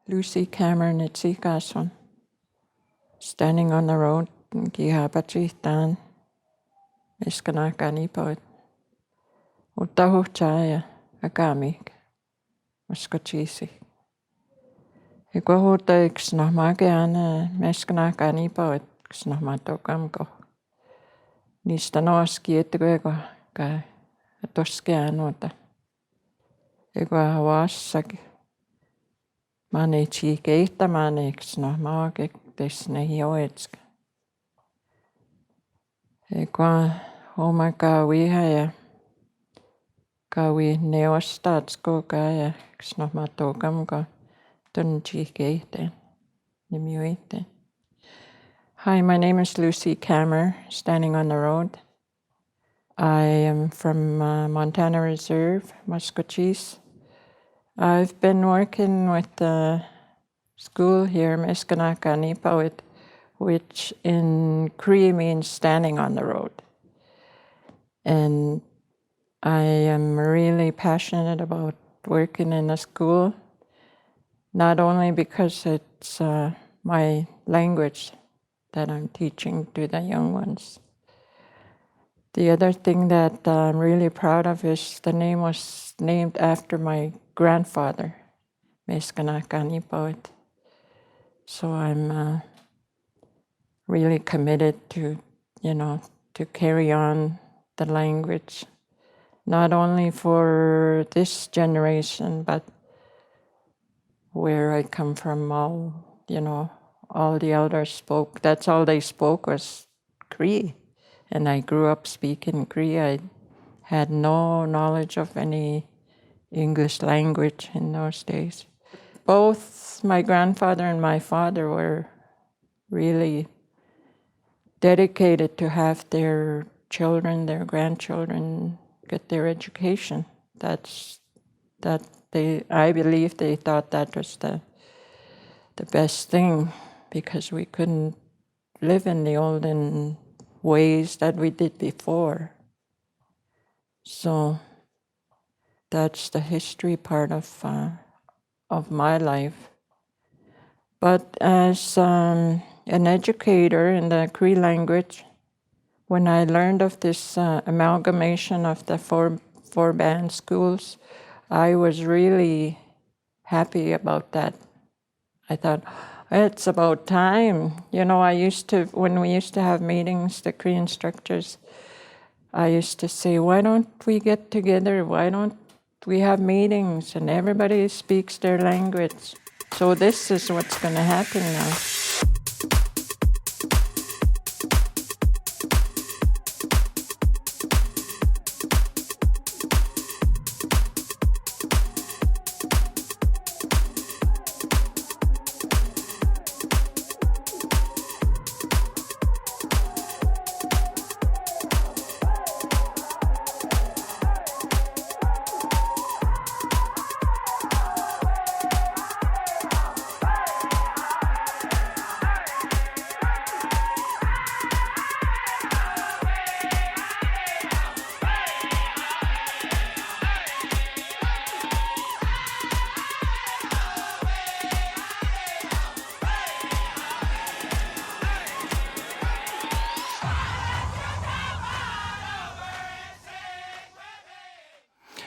Lucy Cameron Itsigason, standing on the road in Kihapachitan, Miskanakanipoit, Utahuchaya, Agamik, Maskwacis. Iguahuta ix Nahmagiana, Miskanakanipoit, Snahmatokamko. Niistä noaski etuego, kai atoskianuota. Igua hawasaki. Mani chiikeihtamaan ix Nahmagik, desne hioetska. Igua oma kawiha ja kawi neostatsko kaya ix Nahmatokamko. Tun chiikeihteen, nimiuiteen. Hi, my name is Lucy Cameron, standing on the road. I am from Montana Reserve, Maskwacis. I've been working with the school here, Miskanakanipoit, which in Cree means standing on the road. And I am really passionate about working in a school, not only because it's my language that I'm teaching to the young ones. The other thing that I'm really proud of is the name was named after my grandfather, Miskanakanipoit. So I'm really committed to, to carry on the language, not only for this generation, but where I come from, all the elders spoke. That's all they spoke was Cree. And I grew up speaking Cree. I had no knowledge of any English language in those days. Both my grandfather and my father were really dedicated to have their children, their grandchildren, get their education. I believe they thought that was the best thing, because we couldn't live in the olden ways that we did before. So that's the history part of my life. But as an educator in the Cree language, when I learned of this amalgamation of the four band schools, I was really happy about that. I thought, it's about time. When we used to have meetings, the Cree instructors, I used to say, why don't we get together? Why don't we have meetings and everybody speaks their language? So this is what's going to happen now.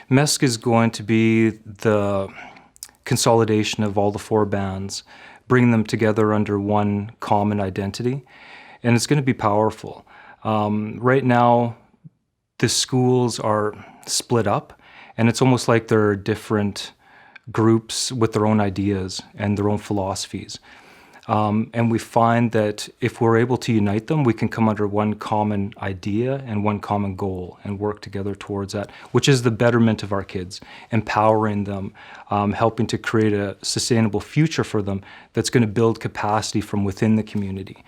MESC is going to be the consolidation of all the four bands, bring them together under one common identity, and it's going to be powerful. Right now, the schools are split up, and it's almost like there are different groups with their own ideas and their own philosophies. And we find that if we're able to unite them, we can come under one common idea and one common goal and work together towards that, which is the betterment of our kids, empowering them, helping to create a sustainable future for them that's going to build capacity from within the community.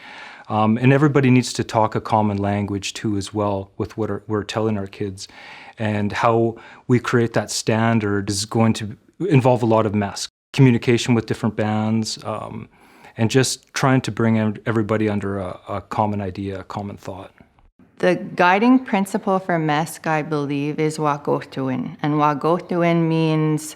And everybody needs to talk a common language too as well with what we're telling our kids. And how we create that standard is going to involve a lot of MESC, communication with different bands, and just trying to bring everybody under a common idea, a common thought. The guiding principle for MESC, I believe, is wagotuin. And wagotuin means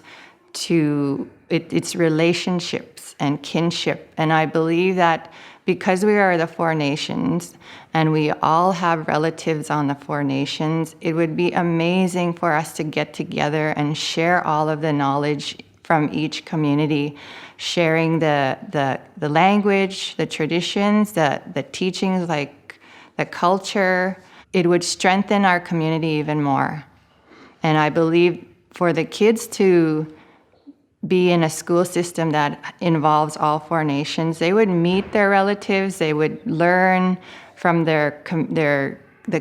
to it's relationships and kinship. And I believe that because we are the Four Nations and we all have relatives on the Four Nations, it would be amazing for us to get together and share all of the knowledge from each community, sharing the language, the traditions, the teachings, like the culture. It would strengthen our community even more. And I believe for the kids to be in a school system that involves all Four Nations, they would meet their relatives, they would learn from the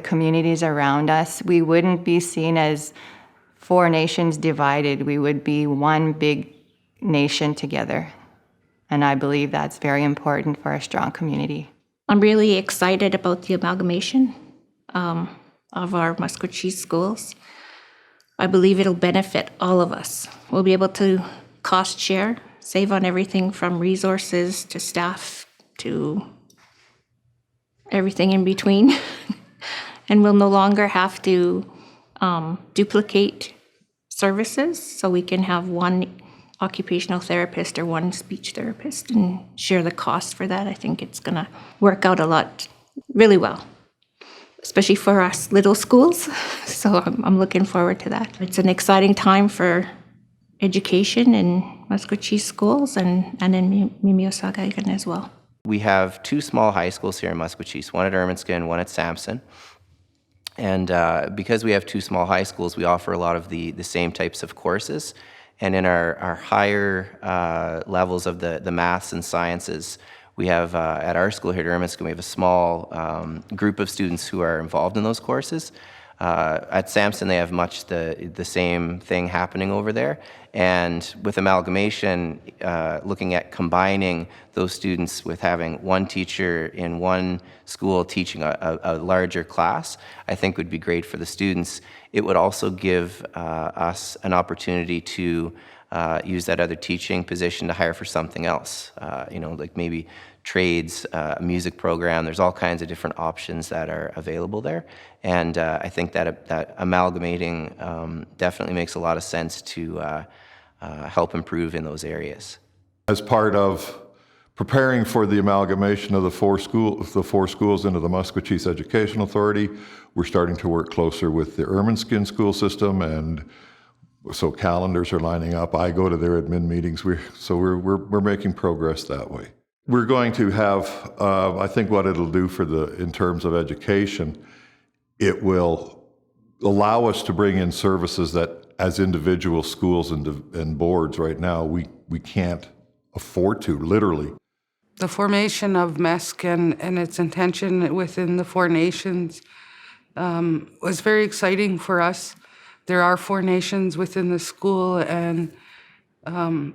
communities around us. We wouldn't be seen as Four Nations divided. We would be one big nation together. And I believe that's very important for a strong community. I'm really excited about the amalgamation of our Maskwacis schools. I believe it'll benefit all of us. We'll be able to cost share, save on everything from resources to staff to everything in between. And we'll no longer have to duplicate services, so we can have one occupational therapist or one speech therapist and share the cost for that. I think it's going to work out a lot really well, especially for us little schools. So I'm looking forward to that. It's an exciting time for education in Maskwacis schools and in Mimiosaga as well. We have two small high schools here in Maskwacis, one at Erminska and one at Sampson. And because we have two small high schools, we offer a lot of the same types of courses. And in our higher levels of the maths and sciences, we have, at our school here at Erminska, we have a small group of students who are involved in those courses. At Sampson, they have much the same thing happening over there. And with amalgamation, looking at combining those students with having one teacher in one school teaching a larger class, I think would be great for the students. It would also give us an opportunity to use that other teaching position to hire for something else, like maybe trades, a music program. There's all kinds of different options that are available there. And I think that amalgamating definitely makes a lot of sense to help improve in those areas. As part of preparing for the amalgamation of the four schools into the Maskwacis Education Authority, we're starting to work closer with the Erminska school system, and so calendars are lining up. I go to their admin meetings, so we're making progress that way. We're going to have, I think what it'll do in terms of education, it will allow us to bring in services that as individual schools and boards right now, we can't afford to, literally. The formation of MESC and its intention within the Four Nations was very exciting for us. There are Four Nations within the school and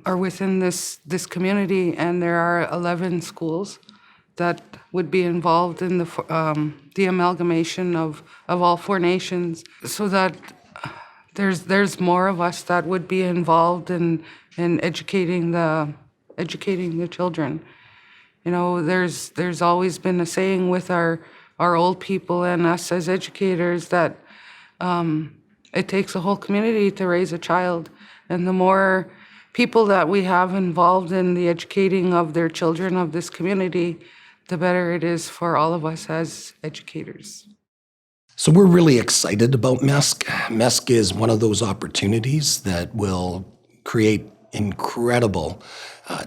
or within this community, and there are 11 schools that would be involved in the amalgamation of all Four Nations, so that there's more of us that would be involved in educating the children. There's always been a saying with our old people and us as educators that it takes a whole community to raise a child, and the more people that we have involved in the educating of their children of this community, the better it is for all of us as educators. So we're really excited about MESC. MESC is one of those opportunities that will create incredible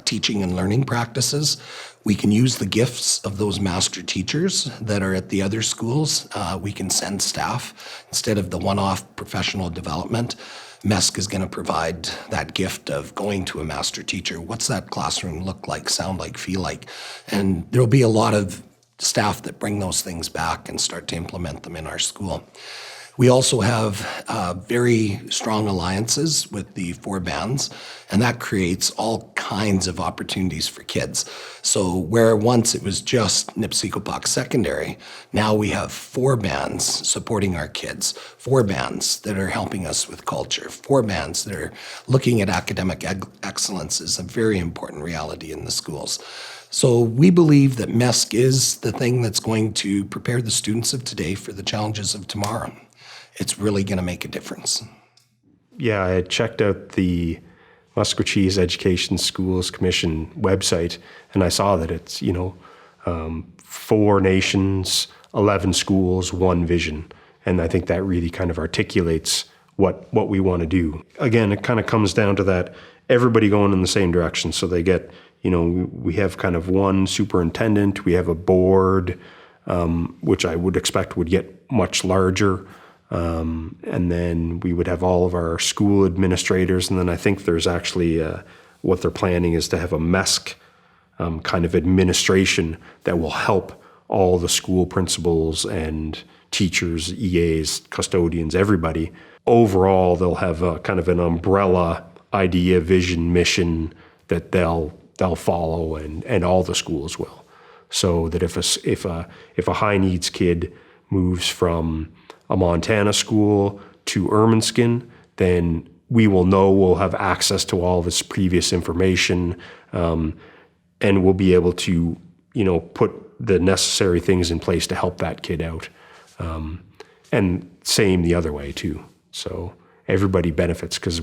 teaching and learning practices. We can use the gifts of those master teachers that are at the other schools. We can send staff instead of the one-off professional development. MESC is going to provide that gift of going to a master teacher. What's that classroom look like, sound like, feel like? And there'll be a lot of staff that bring those things back and start to implement them in our school. We also have very strong alliances with the four bands, and that creates all kinds of opportunities for kids. So where once it was just Nipsikopak Secondary, now we have four bands supporting our kids, four bands that are helping us with culture, four bands that are looking at academic excellence is a very important reality in the schools. So we believe that MESC is the thing that's going to prepare the students of today for the challenges of tomorrow. It's really going to make a difference. Yeah, I checked out the Maskwacis Education Schools Commission website, and I saw that it's, 4 nations, 11 schools, 1 vision. And I think that really kind of articulates what we want to do. Again, it kind of comes down to that everybody going in the same direction. So they get, we have kind of 1 superintendent, we have a board, which I would expect would get much larger. And then we would have all of our school administrators. And then I think there's actually what they're planning is to have a MESC kind of administration that will help all the school principals and teachers, EAs, custodians, everybody. Overall, they'll have a kind of an umbrella idea, vision, mission that they'll follow, and all the schools will. So that if a high needs kid moves from a Montana school to Ermineskin, then we will know, we'll have access to all of its previous information, and we'll be able to, put the necessary things in place to help that kid out. And same the other way too. So everybody benefits because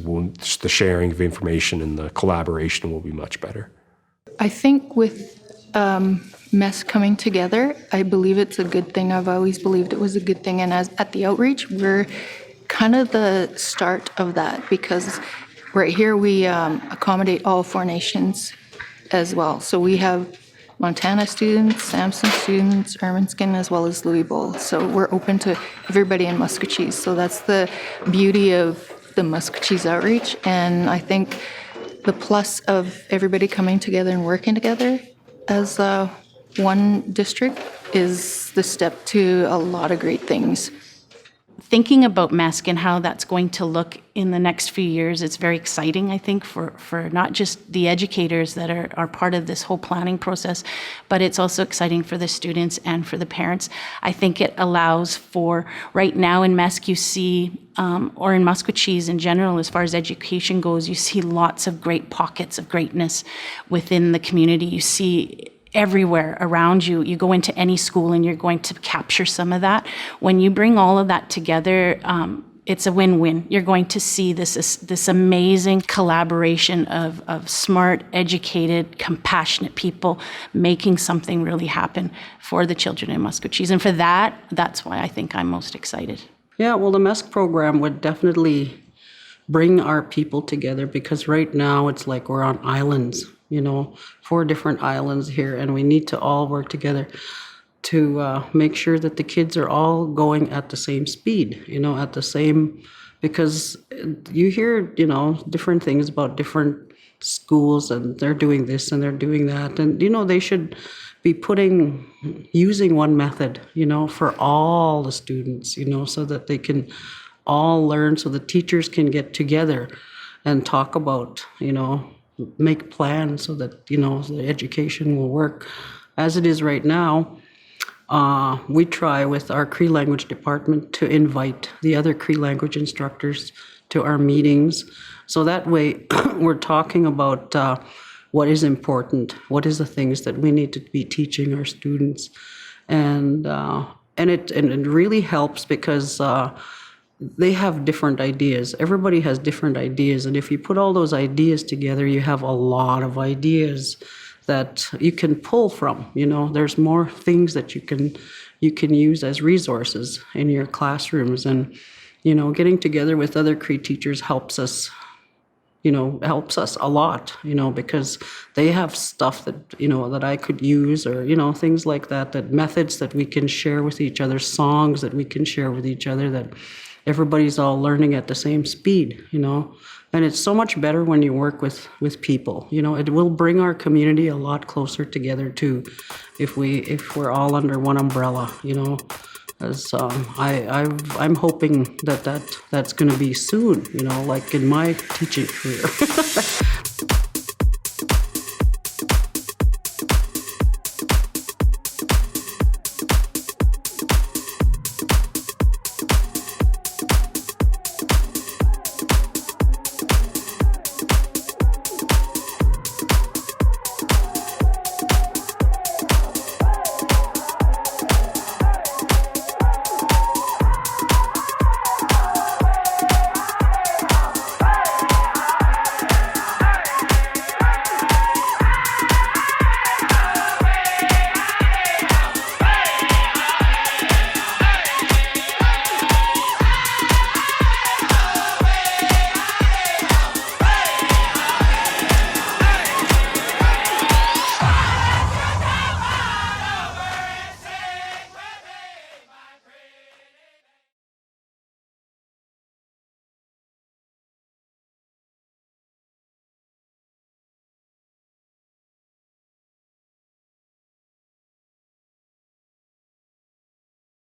the sharing of information and the collaboration will be much better. I think with MES coming together, I believe it's a good thing. I've always believed it was a good thing. And at the outreach, we're kind of the start of that, because right here we accommodate all 4 nations as well. So we have Montana students, Sampson students, Ermineskin, as well as Louisville. So we're open to everybody in Maskwacis. So that's the beauty of the Maskwacis outreach. And I think the plus of everybody coming together and working together as one district is the step to a lot of great things. Thinking about MESC and how that's going to look in the next few years, it's very exciting, I think, for not just the educators that are part of this whole planning process, but it's also exciting for the students and for the parents. I think it allows for, right now in MESC you see, or in Maskwacis in general, as far as education goes, you see lots of great pockets of greatness within the community. You see everywhere around you. You go into any school and you're going to capture some of that. When you bring all of that together, it's a win-win. You're going to see this amazing collaboration of smart, educated, compassionate people making something really happen for the children in Maskwacis. And for that's why I think I'm most excited. Yeah, well, the MESC program would definitely bring our people together, because right now it's like we're on islands. 4 different islands here, and we need to all work together to make sure that the kids are all going at the same speed, at the same, because you hear, different things about different schools, and they're doing this and they're doing that, and, they should be using one method, for all the students, so that they can all learn, so the teachers can get together and talk about, make plans so that, the education will work. As it is right now, we try with our Cree language department to invite the other Cree language instructors to our meetings. So that way we're talking about what is important, what is the things that we need to be teaching our students. And it really helps because they have different ideas. Everybody has different ideas. And if you put all those ideas together, you have a lot of ideas that you can pull from. There's more things that you can use as resources in your classrooms. And, getting together with other Cree teachers helps us a lot, because they have stuff that, that I could use, or, things like that methods that we can share with each other, songs that we can share with each other, that everybody's all learning at the same speed, and it's so much better when you work with people. It will bring our community a lot closer together too, if we're all under one umbrella. As I'm hoping that's going to be soon. Like in my teaching career.